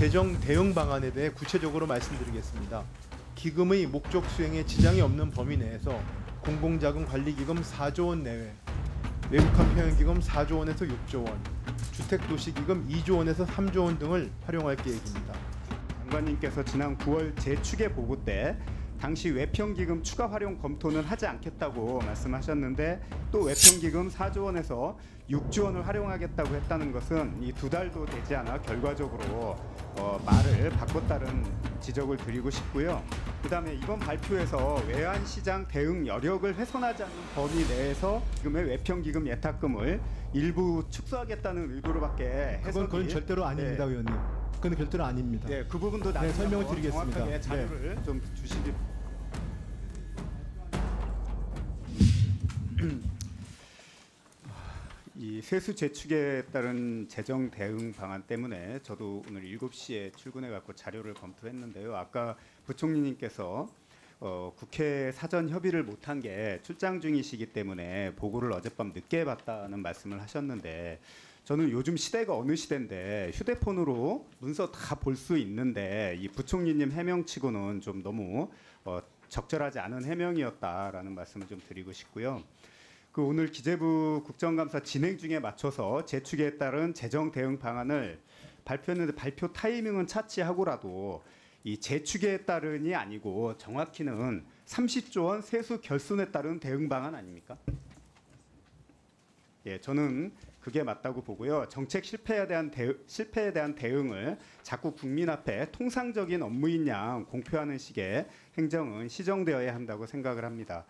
재정 대응 방안에 대해 구체적으로 말씀드리겠습니다. 기금의 목적 수행에 지장이 없는 범위 내에서 공공자금 관리기금 4조 원 내외, 외국한 평형기금 4조 원에서 6조 원, 주택도시기금 2조 원에서 3조 원 등을 활용할 계획입니다. 장관님께서 지난 9월 재추계 보고 때 당시 외평기금 추가 활용 검토는 하지 않겠다고 말씀하셨는데 또 외평기금 4조 원에서 6조 원을 활용하겠다고 했다는 것은 이 2달도 되지 않아 결과적으로 말을 바꿨다는 지적을 드리고 싶고요. 그다음에 이번 발표에서 외환시장 대응 여력을 훼손하지 않는 범위 내에서 지금의 외평기금 예탁금을 일부 축소하겠다는 의도로밖에 해석이 그건 절대로 아닙니다, 의원님. 그건 절대로 아닙니다. 네, 그 부분도 나중에 설명을 드리겠습니다. 정확하게 자료를 네. 좀 주시기. 이 세수 재축에 따른 재정 대응 방안 때문에 저도 오늘 7시에 출근해 갖고 자료를 검토했는데요. 아까 부총리님께서 국회 사전 협의를 못한 게 출장 중이시기 때문에 보고를 어젯밤 늦게 받다는 말씀을 하셨는데 저는 요즘 시대가 어느 시대인데 휴대폰으로 문서 다 볼 수 있는데 이 부총리님 해명치고는 좀 너무 적절하지 않은 해명이었다라는 말씀을 좀 드리고 싶고요. 그 오늘 기재부 국정감사 진행 중에 맞춰서 재축에 따른 재정 대응 방안을 발표했는데 발표 타이밍은 차치하고라도 이 재축에 따른이 아니고 정확히는 30조 원 세수 결손에 따른 대응 방안 아닙니까? 예, 저는 그게 맞다고 보고요. 정책 실패에 대한 대응을 자꾸 국민 앞에 통상적인 업무인 양 공표하는 식의 행정은 시정되어야 한다고 생각을 합니다.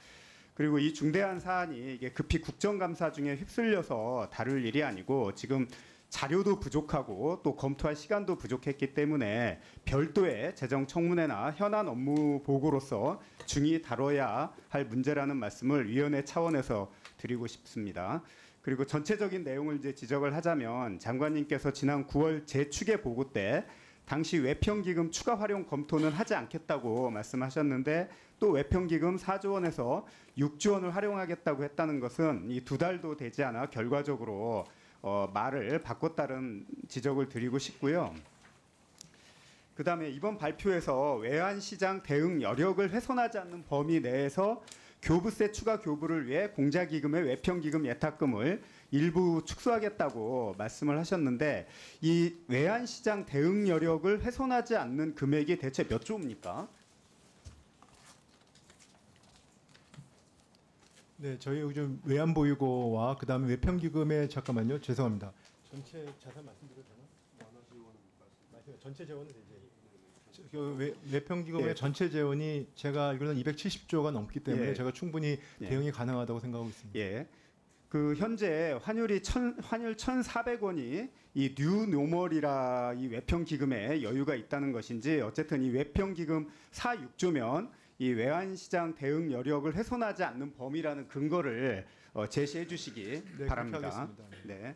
그리고 이 중대한 사안이 이게 급히 국정감사 중에 휩쓸려서 다룰 일이 아니고 지금 자료도 부족하고 또 검토할 시간도 부족했기 때문에 별도의 재정청문회나 현안 업무 보고로서 중히 다뤄야 할 문제라는 말씀을 위원회 차원에서 드리고 싶습니다. 그리고 전체적인 내용을 이제 지적을 하자면 장관님께서 지난 9월 재추계 보고 때 당시 외평기금 추가 활용 검토는 하지 않겠다고 말씀하셨는데 또 외평기금 4조 원에서 6조 원을 활용하겠다고 했다는 것은 이 2달도 되지 않아 결과적으로 말을 바꿨다는 지적을 드리고 싶고요. 그다음에 이번 발표에서 외환시장 대응 여력을 훼손하지 않는 범위 내에서 교부세 추가 교부를 위해 공자기금의 외평기금 예탁금을 일부 축소하겠다고 말씀을 하셨는데 이 외환시장 대응 여력을 훼손하지 않는 금액이 대체 몇 조입니까? 네, 저희 요즘 외환보유고와 그다음에 외평기금의 잠깐만요, 죄송합니다. 전체 자산 말씀드려도 되나? 전체 재원은 되죠. 외평기금의 예. 전체 재원이 제가 알기로는 270조가 넘기 때문에 예. 제가 충분히 예. 대응이 가능하다고 생각하고 있습니다. 예. 그 현재 환율 1,400원이 이 뉴노멀이라 이 외평기금에 여유가 있다는 것인지 어쨌든 이 외평기금 4, 6조면 이 외환시장 대응 여력을 훼손하지 않는 범위라는 근거를 제시해 주시기 바랍니다. 네.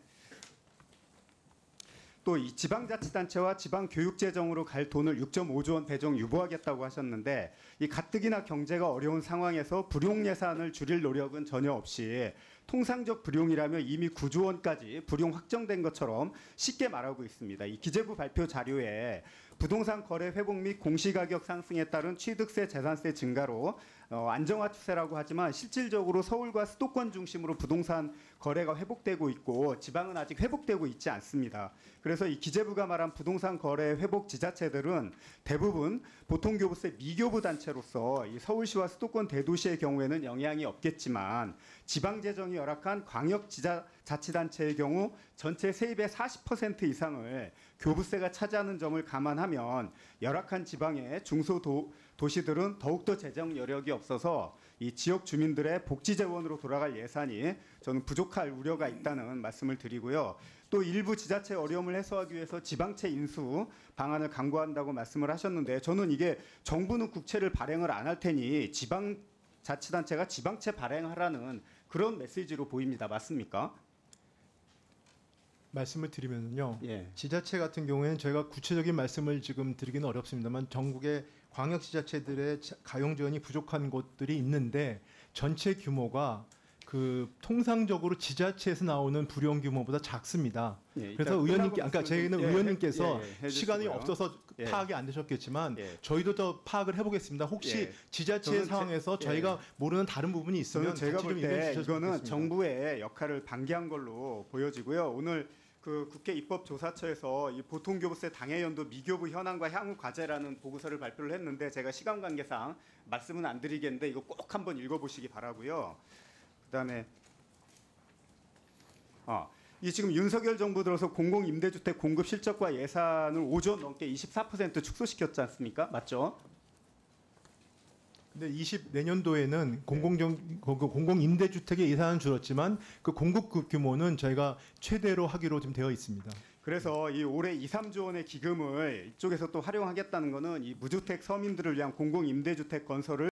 또 이 지방자치단체와 지방교육재정으로 갈 돈을 6.5조 원 배정 유보하겠다고 하셨는데 이 가뜩이나 경제가 어려운 상황에서 불용 예산을 줄일 노력은 전혀 없이 통상적 불용이라면 이미 9조 원까지 불용 확정된 것처럼 쉽게 말하고 있습니다. 이 기재부 발표 자료에 부동산 거래 회복 및 공시가격 상승에 따른 취득세, 재산세 증가로 안정화 추세라고 하지만 실질적으로 서울과 수도권 중심으로 부동산 거래가 회복되고 있고 지방은 아직 회복되고 있지 않습니다. 그래서 이 기재부가 말한 부동산 거래 회복 지자체들은 대부분 보통교부세 미교부 단체로서 이 서울시와 수도권 대도시의 경우에는 영향이 없겠지만 지방재정이 열악한 광역자치단체의 경우 전체 세입의 40% 이상을 교부세가 차지하는 점을 감안하면 열악한 지방의 중소도시들은 더욱더 재정 여력이 없어서 이 지역 주민들의 복지 재원으로 돌아갈 예산이 저는 부족할 우려가 있다는 말씀을 드리고요. 또 일부 지자체 어려움을 해소하기 위해서 지방채 인수 방안을 강구한다고 말씀을 하셨는데 저는 이게 정부는 국채를 발행을 안 할 테니 지방자치단체가 지방채 발행하라는 그런 메시지로 보입니다. 맞습니까? 말씀을 드리면요. 예. 지자체 같은 경우에는 저희가 구체적인 말씀을 지금 드리기는 어렵습니다만 전국의 광역지자체들의 가용 지원이 부족한 곳들이 있는데 전체 규모가 통상적으로 지자체에서 나오는 불용 규모보다 작습니다. 예, 그래서 이따 의원님께, 끝나고 아까 저희는 말씀 좀- 의원님께서 해주시고요. 시간이 없어서 예. 파악이 안 되셨겠지만 예. 저희도 더 파악을 해보겠습니다. 혹시 예. 지자체 저는 상황에서 예. 저희가 모르는 다른 부분이 있으면 저는 제가 같이 좀 볼 얘기해 때 주셨으면 이거는 좋겠습니다. 정부의 역할을 방기한 걸로 보여지고요. 오늘 그 국회 입법조사처에서 이 보통교부세 당해연도 미교부 현황과 향후 과제라는 보고서를 발표를 했는데 제가 시간 관계상 말씀은 안 드리겠는데 이거 꼭 한번 읽어보시기 바라고요. 그다음에 이 지금 윤석열 정부 들어서 공공임대주택 공급 실적과 예산을 5조 원 넘게 24% 축소시켰지 않습니까? 맞죠? 근데 내년도에는 공공임대주택의 예산은 줄었지만 그 공급 규모는 저희가 최대로 하기로 지금 되어 있습니다. 그래서 이 올해 2, 3조 원의 기금을 이쪽에서 또 활용하겠다는 거는 이 무주택 서민들을 위한 공공임대주택 건설을